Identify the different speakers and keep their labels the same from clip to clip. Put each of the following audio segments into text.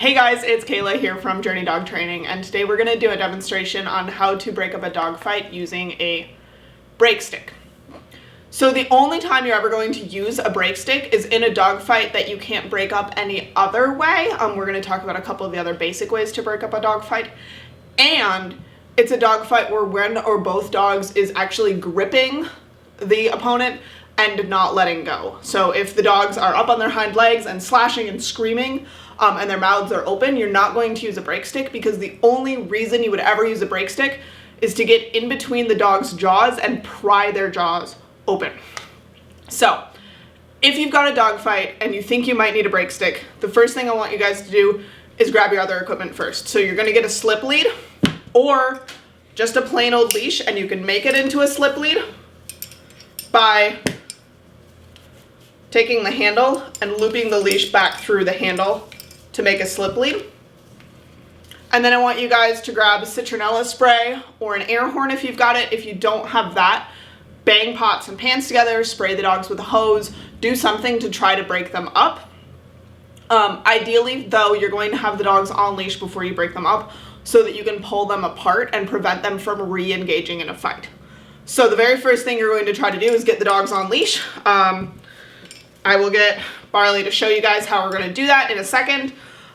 Speaker 1: Hey guys, it's Kayla here from Journey Dog Training, and today we're going to do a demonstration on how to break up a dog fight using a break stick. So the only time you're ever going to use a break stick is in a dog fight that you can't break up any other way. We're going to talk about a couple of the other basic ways to break up a dog fight. And it's a dog fight where one or both dogs is actually gripping the opponent and not letting go. So if the dogs are up on their hind legs and slashing and screaming, and their mouths are open, you're not going to use a break stick, because the only reason you would ever use a break stick is to get in between the dog's jaws and pry their jaws open. So if you've got a dog fight and you think you might need a break stick, the first thing I want you guys to do is grab your other equipment first. So you're gonna get a slip lead or just a plain old leash, and you can make it into a slip lead by taking the handle and looping the leash back through the handle to make a slip lead. And then I want you guys to grab citronella spray or an air horn if you've got it. If you don't have that, bang pots and pans together, spray the dogs with a hose, do something to try to break them up. Ideally though, you're going to have the dogs on leash before you break them up so that you can pull them apart and prevent them from re-engaging in a fight. So the very first thing you're going to try to do is get the dogs on leash. I will get Barley to show you guys how we're going to do that in a second.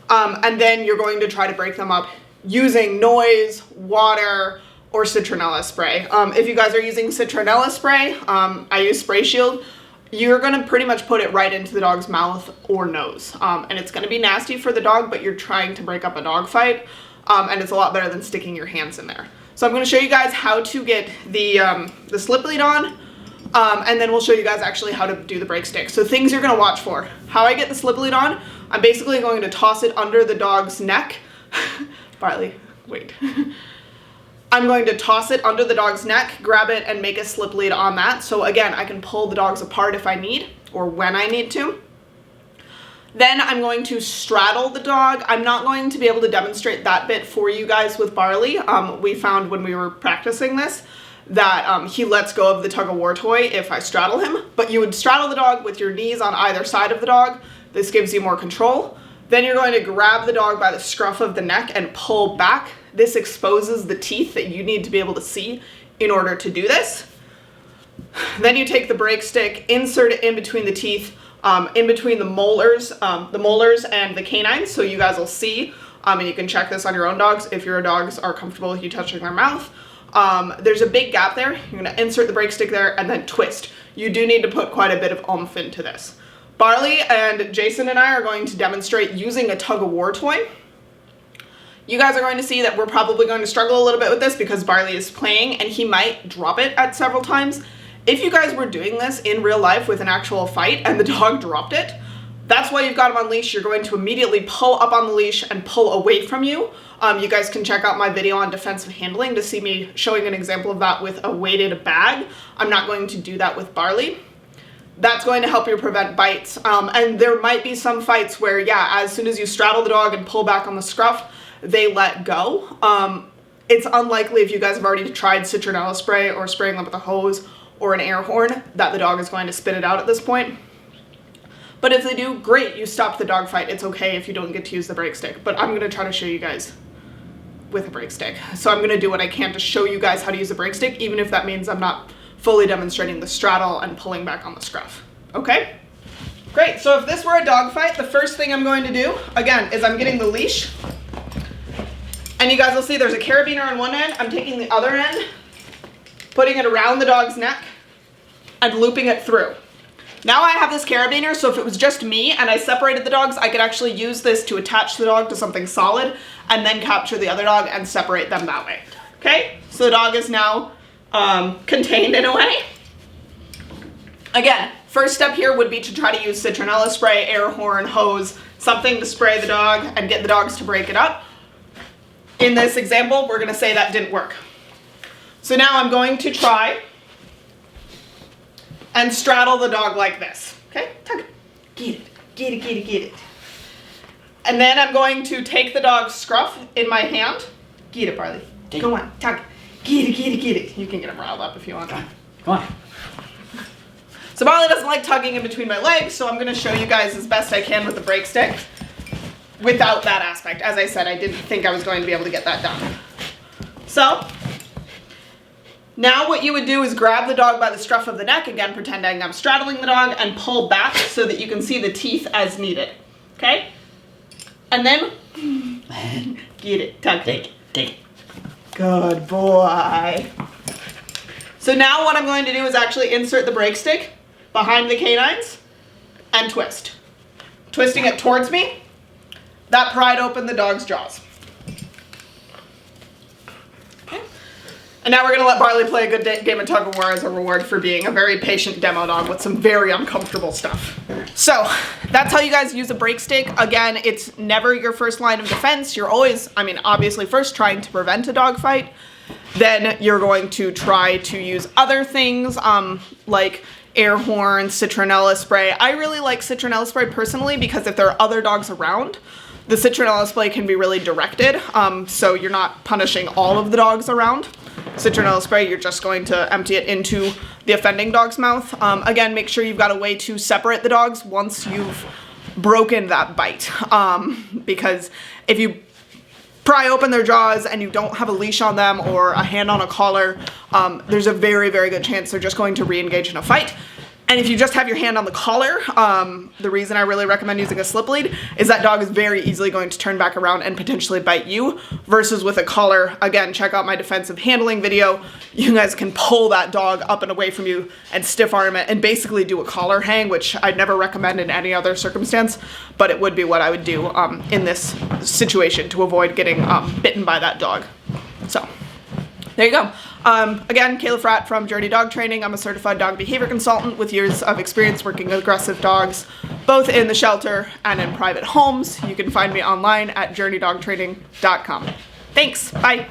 Speaker 1: And then you're going to try to break them up using noise, water, or citronella spray. If you guys are using citronella spray, I use Spray Shield. You're going to pretty much put it right into the dog's mouth or nose. And it's going to be nasty for the dog, but you're trying to break up a dog fight. And it's a lot better than sticking your hands in there. So I'm going to show you guys how to get the slip lead on. And then we'll show you guys actually how to do the break stick. So things you're gonna watch for. How I get the slip lead on, I'm basically going to toss it under the dog's neck. Barley, wait. I'm going to toss it under the dog's neck, grab it, and make a slip lead on that. So again, I can pull the dogs apart if I need, or when I need to. Then I'm going to straddle the dog. I'm not going to be able to demonstrate that bit for you guys with Barley. We found when we were practicing this, that he lets go of the tug-of-war toy if I straddle him. But you would straddle the dog with your knees on either side of the dog. This gives you more control. Then you're going to grab the dog by the scruff of the neck and pull back. This exposes the teeth that you need to be able to see in order to do this. Then you take the break stick, insert it in between the teeth, in between the molars and the canines, so you guys will see, and you can check this on your own dogs if your dogs are comfortable with you touching their mouth. There's a big gap there. You're going to insert the break stick there and then twist. You do need to put quite a bit of oomph into this. Barley and Jason and I are going to demonstrate using a tug-of-war toy. You guys are going to see that we're probably going to struggle a little bit with this because Barley is playing and he might drop it at several times. If you guys were doing this in real life with an actual fight and the dog dropped it, that's why you've got him on leash. You're going to immediately pull up on the leash and pull away from you. You guys can check out my video on defensive handling to see me showing an example of that with a weighted bag. I'm not going to do that with Barley. That's going to help you prevent bites. And there might be some fights where, yeah, as soon as you straddle the dog and pull back on the scruff, they let go. It's unlikely, if you guys have already tried citronella spray or spraying them with a hose or an air horn, that the dog is going to spit it out at this point. But if they do, great, you stop the dog fight. It's okay if you don't get to use the break stick, but I'm gonna try to show you guys with a break stick. So I'm gonna do what I can to show you guys how to use a break stick, even if that means I'm not fully demonstrating the straddle and pulling back on the scruff. Okay? Great, so if this were a dog fight, the first thing I'm going to do, again, is I'm getting the leash. And you guys will see there's a carabiner on one end. I'm taking the other end, putting it around the dog's neck, and looping it through. Now I have this carabiner, so if it was just me and I separated the dogs, I could actually use this to attach the dog to something solid and then capture the other dog and separate them that way. Okay, so the dog is now contained in a way. Again, first step here would be to try to use citronella spray, air horn, hose, something to spray the dog and get the dogs to break it up. In this example, we're gonna say that didn't work. So now I'm going to try and straddle the dog like this. Okay, tug it, get it, get it, get it, get it. And then I'm going to take the dog's scruff in my hand. Get it, Barley. Go on, tug. Get it, get it, get it. You can get him riled up if you want.
Speaker 2: Come on.
Speaker 1: So Barley doesn't like tugging in between my legs, so I'm gonna show you guys as best I can with the break stick. without that aspect. As I said, I didn't think I was going to be able to get that done. So now what you would do is grab the dog by the scruff of the neck, again pretending I'm straddling the dog, and pull back so that you can see the teeth as needed. Okay? And then get it, tuck, take it. Good boy. So now what I'm going to do is actually insert the break stick behind the canines and twist. Twisting it towards me, that pried open the dog's jaws. Okay. And now we're gonna let Barley play a good game of tug of war as a reward for being a very patient demo dog with some very uncomfortable stuff. So that's how you guys use a break stick. Again, it's never your first line of defense. You're always, I mean, obviously first trying to prevent a dog fight. Then you're going to try to use other things like air horn, citronella spray. I really like citronella spray personally because if there are other dogs around, the citronella spray can be really directed. So you're not punishing all of the dogs around. Citronella spray, you're just going to empty it into the offending dog's mouth. Again, make sure you've got a way to separate the dogs once you've broken that bite. Because if you pry open their jaws and you don't have a leash on them or a hand on a collar, there's a very, very good chance they're just going to re-engage in a fight. And if you just have your hand on the collar, the reason I really recommend using a slip lead is that dog is very easily going to turn back around and potentially bite you, versus with a collar. Again, check out my defensive handling video. You guys can pull that dog up and away from you and stiff arm it and basically do a collar hang, which I'd never recommend in any other circumstance, but it would be what I would do in this situation to avoid getting bitten by that dog. So there you go. Again, Kayla Fratt from Journey Dog Training. I'm a certified dog behavior consultant with years of experience working with aggressive dogs, both in the shelter and in private homes. You can find me online at journeydogtraining.com. Thanks. Bye.